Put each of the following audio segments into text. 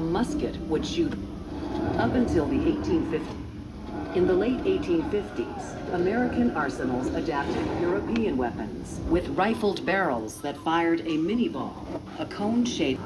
musket would shoot up until the 1850s. In the late 1850s, American arsenals adapted European weapons with rifled barrels that fired a mini ball, a cone-shaped.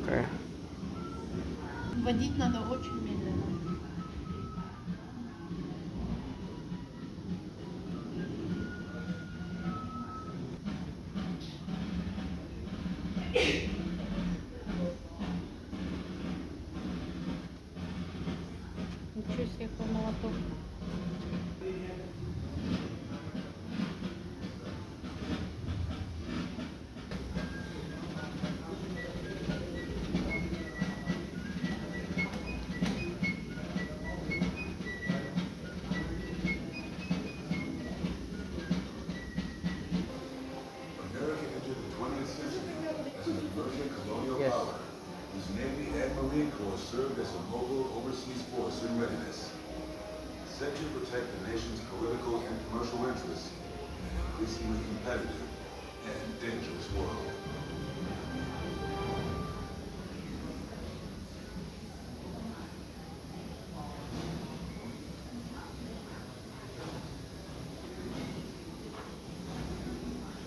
Okay. Водить надо очень медленно. Ничего себе, какой молоток. Yes. Whose Navy and Marine Corps served as a mobile overseas force in readiness, set to protect the nation's political and commercial interests in an increasingly competitive and dangerous world.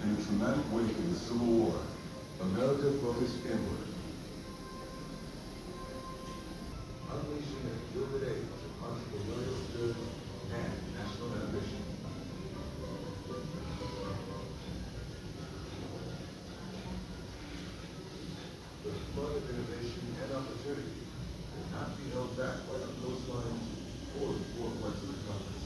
In a traumatic wake in the Civil War, America focused inward, unleashing a gilded age of entrepreneurial spirit and national ambition. The flood of innovation and opportunity could not be held back by the coastlines or the four points of the compass.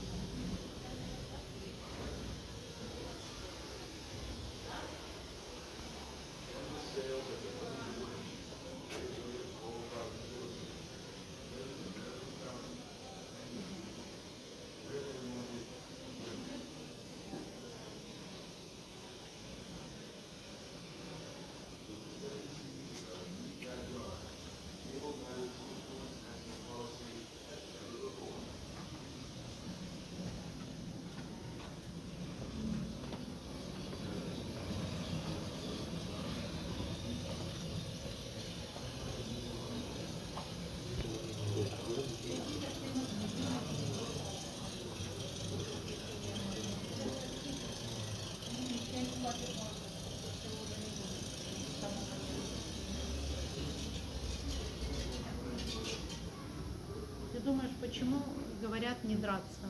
Ты думаешь, почему говорят не драться?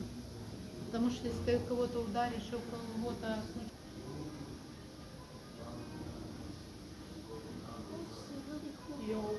Потому что если ты кого-то ударишь, и у кого-то... Йоу.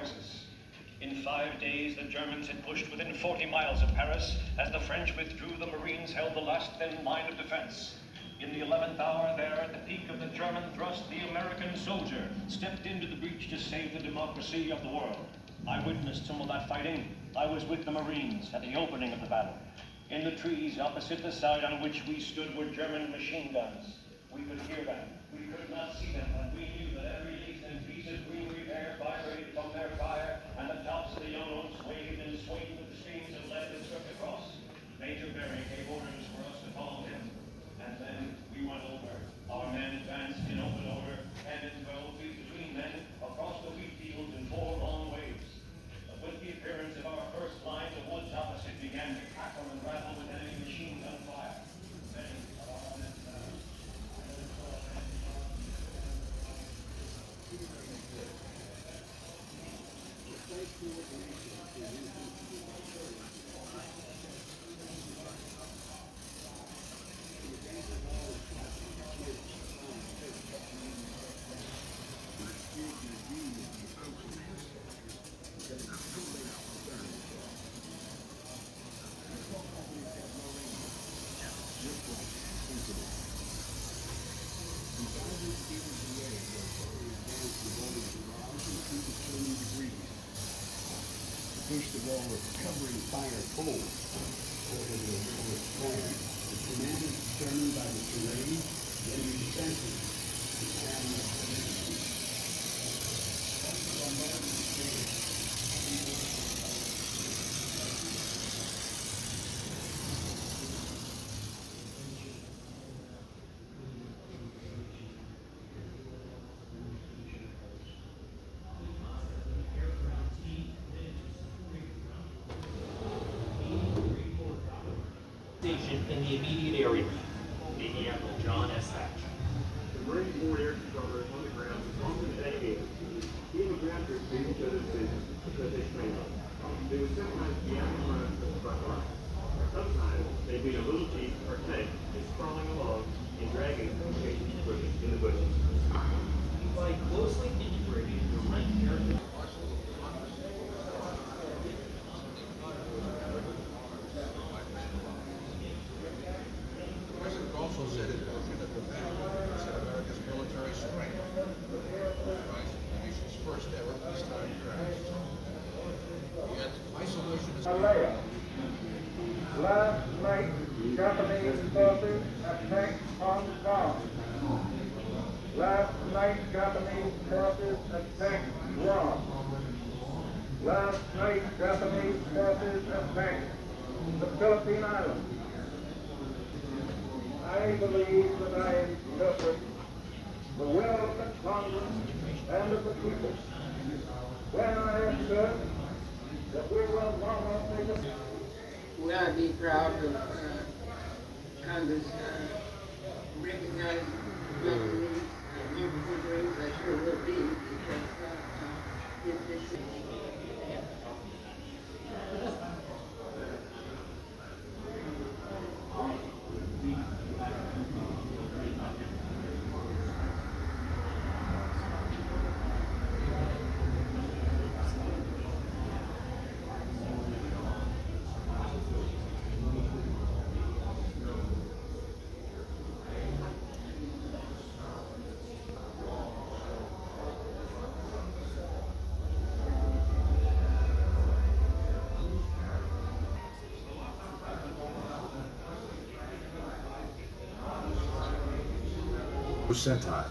forces. In 5 days, the Germans had pushed within 40 miles of Paris. As the French withdrew, the Marines held the last thin line of defense. In the 11th hour, there at the peak of the German thrust, the American soldier stepped into the breach to save the democracy of the world. I witnessed some of that fighting. I was with the Marines at the opening of the battle. In the trees opposite the side on which we stood were German machine guns. We could hear them. We could not see them, but we knew that every leaf and piece of greenery there vibrated from their fire, and the tops of the young oaks waved and swayed with the streams that led and swept across. Major Berry gave orders for us to follow him, and then we went over. Our men advanced in open order, 10 and 12 feet between them, across the wheat fields in 4 long waves. But with the appearance of our first line, the woods opposite began to crackle and rattle with enemy machine gun fire. Many of our men fell. First of all, we're covering fire cold over the river storm. The command is determined by the terrain, the enemy senses, station in the immediate area. Navy Admiral John S. Hatch. The Marine Corps air controllers on the ground for more than a decade. Even captors did each other's business because they trained them. They would sometimes be out in front of the front line. Sometimes they'd be in a little jeep or tank just crawling along and dragging communications equipment in the bushes. By closely integrating the right character. Also said it America's military strength. The nation's first ever peacetime crash. Yet isolation is Last night, Japanese forces attacked Hong Kong. Last night, Japanese forces attacked Guam. Last night, Japanese forces attacked the Philippine Islands. I believe that I interpret the will of the Congress and of the people when I assert that we will not take a... We ought to be proud of Congress recognizing Japanese infantry. I sure will be, because this is... Sentai,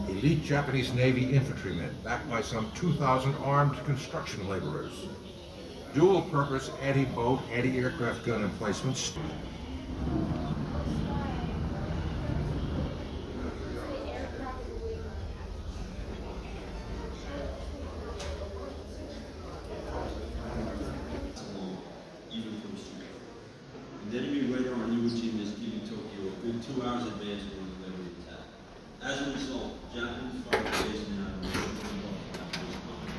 elite Japanese Navy infantrymen backed by some 2,000 armed construction laborers. Dual-purpose anti-boat, anti-aircraft gun emplacements. Even from street. The enemy radar on Iwo Jima is giving Tokyo a good 2 hours advance on the Japanese attack. As a result, Japanese fighter base now have Japanese bombers.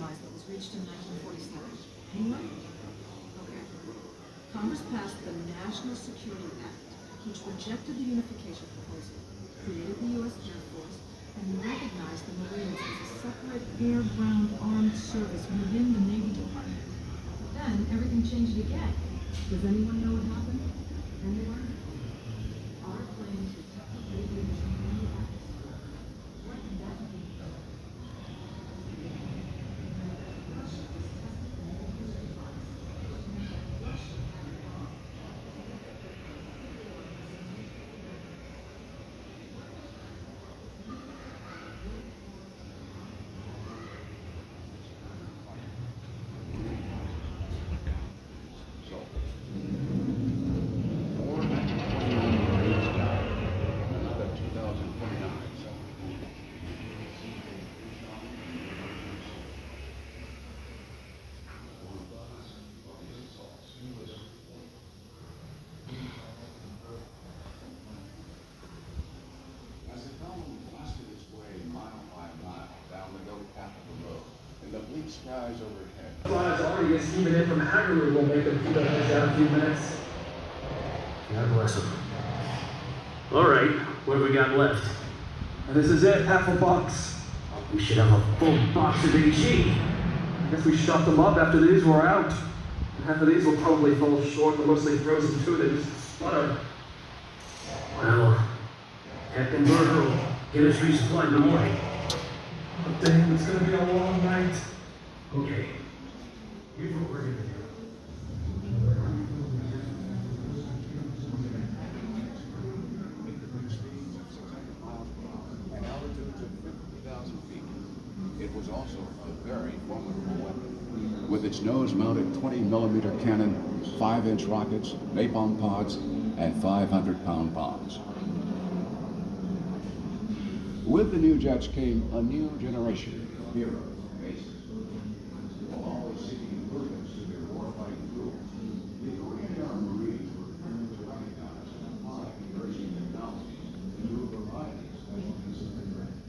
compromise that was reached in 1947? Anyone? Okay. Congress passed the National Security Act, which rejected the unification proposal, created the U.S. Air Force, and recognized the Marines as a separate air-ground armed service within the Navy Department. But then, everything changed again. Does anyone know what happened? Anyone? Our planes were technically new acts. What did that mean? More than 21 Marines died, and another 2,029. As the column blasted its way mile by mile down the Goat Capital Road, in the bleak skies overhead, Flies already is steaming in from Hackeroo. We'll make them keep their heads down a few minutes. God bless him. All right, what have we got left? And this is it, half a box. We should have a full box of AG. I guess we shot them up after these were out. And half of these will probably fall short, but mostly frozen too. They just sputter. Well, Captain Berger will get us resupplied in the morning. But damn, it's gonna be a long night. Okay. Here's what we're gonna do. and altitudes of 50,000 feet. It was also a very formidable weapon. With its nose-mounted 20-millimeter cannon, 5-inch rockets, napalm pods, and 500-pound bombs. With the new jets came a new generation of heroes and aces, always seeking improvements to their warfighting tools. The Korean Air Marines were determined to recognize and apply emerging technologies into a variety of special pieces of training.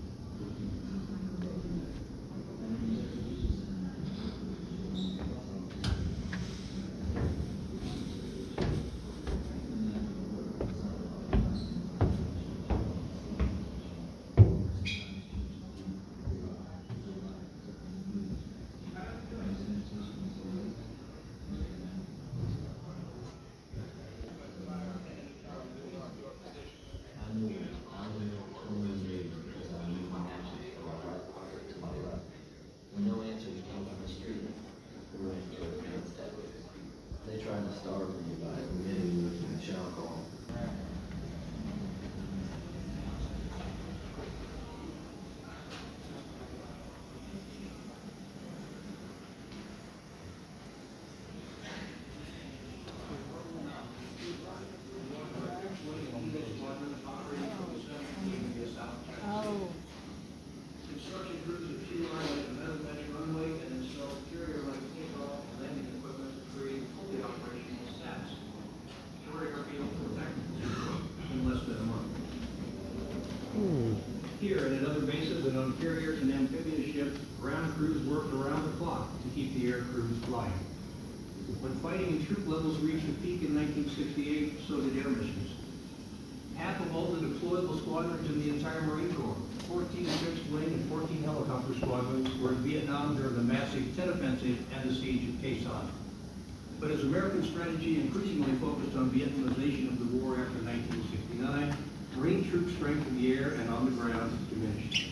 When no answers came from the street, we went to a instead. They tried to starve me by admitting me to the alcohol. Oh. Construction crews of T-line at the metal mesh runway and installed carrier-like takeoff and landing equipment to create fully operational stats. Touring our field for tactical in less than a month. Here and at other bases and on carriers and amphibious ships, ground crews worked around the clock to keep the air crews flying. When fighting and troop levels reached a peak in 1968, so did air missions. Half of all the deployable squadrons in the entire Marine Corps, 14 fixed-wing and 14 helicopter squadrons, were in Vietnam during the massive Tet Offensive and the siege of Quezon. But as American strategy increasingly focused on Vietnamization of the war after 1969, Marine troop strength in the air and on the ground diminished.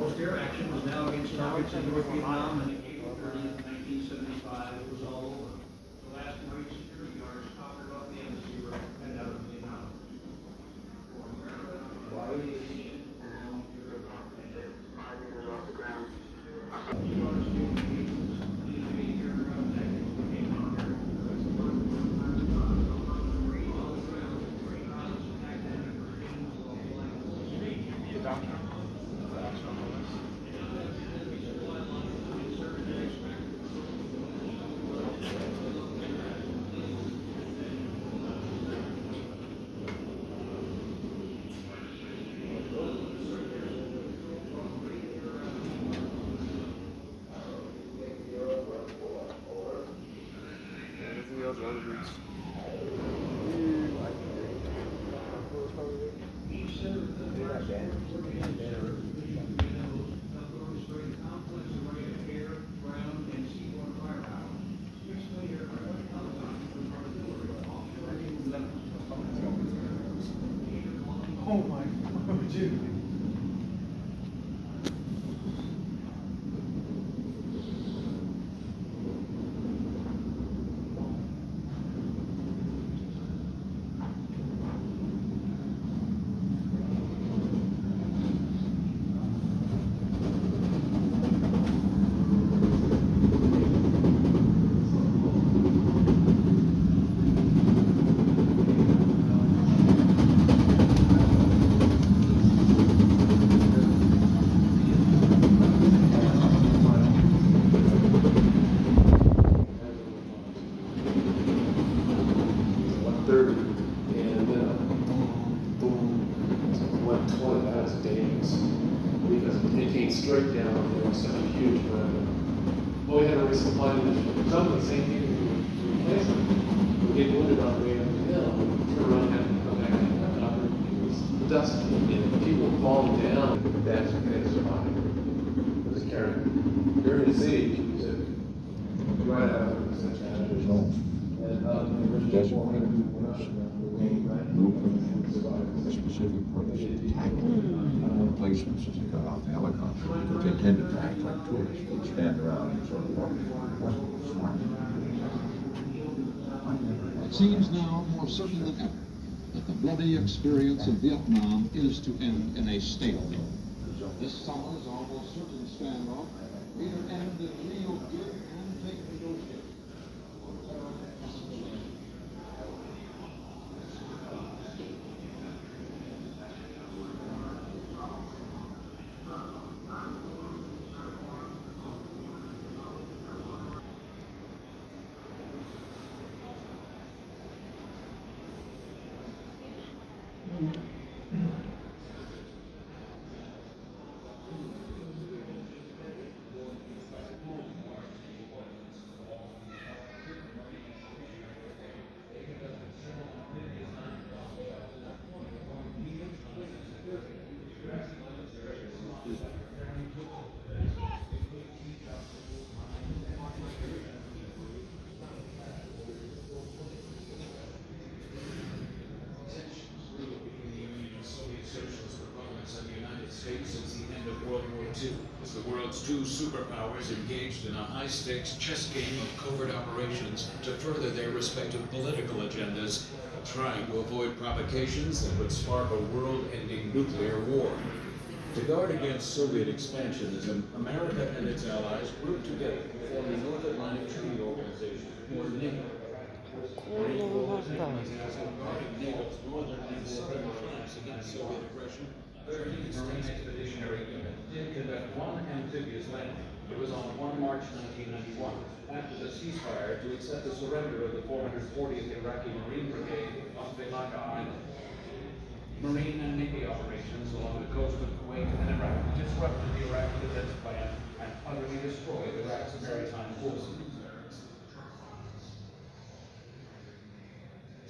Most air action was now against targets in North Vietnam, and on April 30th, 1975, it was all over. The last Marine security guards conquered off the embassy road and out of Vietnam. breakdown in such a huge amount. Well, we had a resupply division. Some of the same people who replaced them would get wounded on the way up the hill, turn around and have to come back and have another. It was dusty, and people falling down. That's going to survive. It was Karen. During his age, he was right out of such a and the original 400 who went out specific purpose attack placements as they got off the helicopter because they tend to act like tourists. They stand around and sort of walk. It seems now more certain than ever that the bloody experience of Vietnam is to end in a stalemate. This summer's almost certain standoff will either end in real give and take negotiations. Since the end of World War II, as the world's two superpowers engaged in a high-stakes chess game of covert operations to further their respective political agendas, trying to avoid provocations that would spark a world-ending nuclear war. To guard against Soviet expansionism, America and its allies grouped together to form the North Atlantic Treaty Organization, or NATO. NATO's northern and southern fronts against Soviet aggression. 13th Marine Expeditionary Unit did conduct one amphibious landing. It was on 1 March 1991, after the ceasefire to accept the surrender of the 440th Iraqi Marine Brigade off Belaka Island. Marine and Navy operations along the coast of Kuwait and Iraq disrupted the Iraqi defense plan and utterly destroyed Iraq's maritime forces.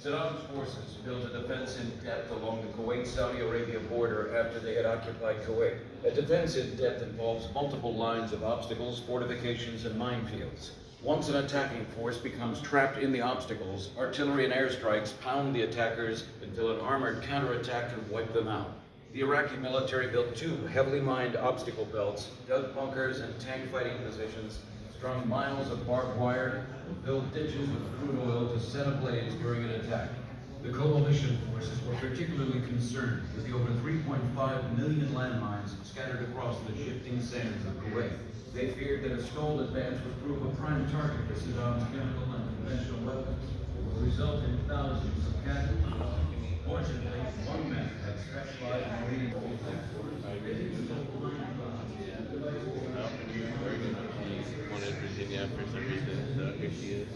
Saddam's forces built a defense in depth along the Kuwait-Saudi Arabia border after they had occupied Kuwait. A defense in depth involves multiple lines of obstacles, fortifications, and minefields. Once an attacking force becomes trapped in the obstacles, artillery and airstrikes pound the attackers until an armored counterattack can wipe them out. The Iraqi military built 2 heavily mined obstacle belts, dug bunkers and tank fighting positions, strung miles of barbed wire, and filled ditches with crude oil to set ablaze during an attack. The coalition forces were particularly concerned with the over 3.5 million landmines scattered across the shifting sands of Kuwait. They feared that a stalled advance would prove a prime target for Saddam's chemical and conventional weapons. It would result in thousands of casualties. Fortunately, one man had specialized marine wanted Virginia for some reason, so here she is.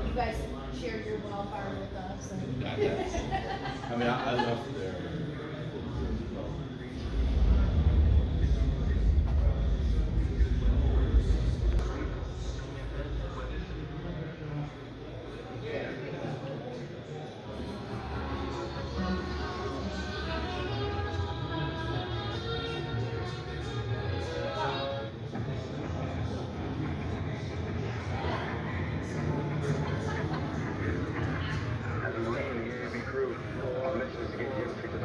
You guys shared your wildfire with us. And I mean, I love their. This is to get you to pick the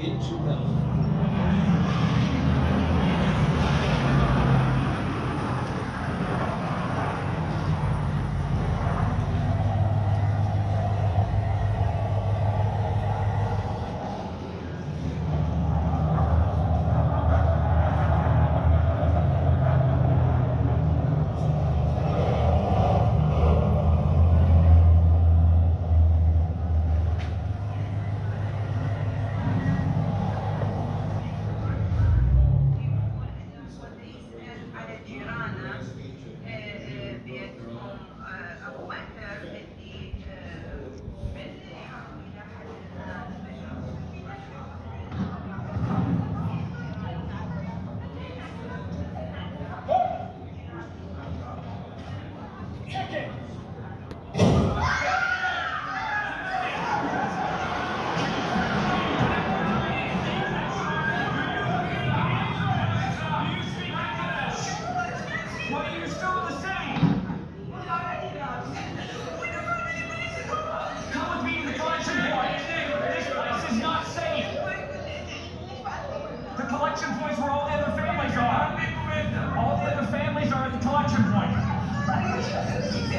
in 2000.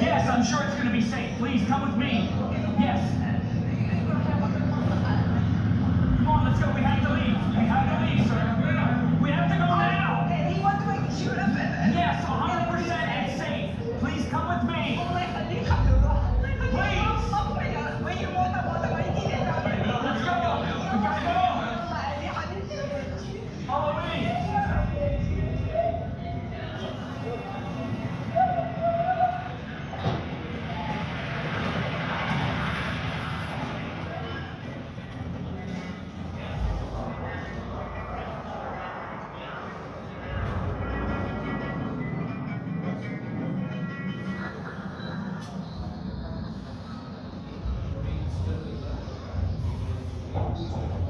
Yes, I'm sure it's going to be safe. Please come with me. Yes. Come on, let's go. We have to leave. We have to leave, sir. We have to go now. Yes, 100% it's safe. Please come with me. Please. Let's go. We gotta go. Follow me. Thank you.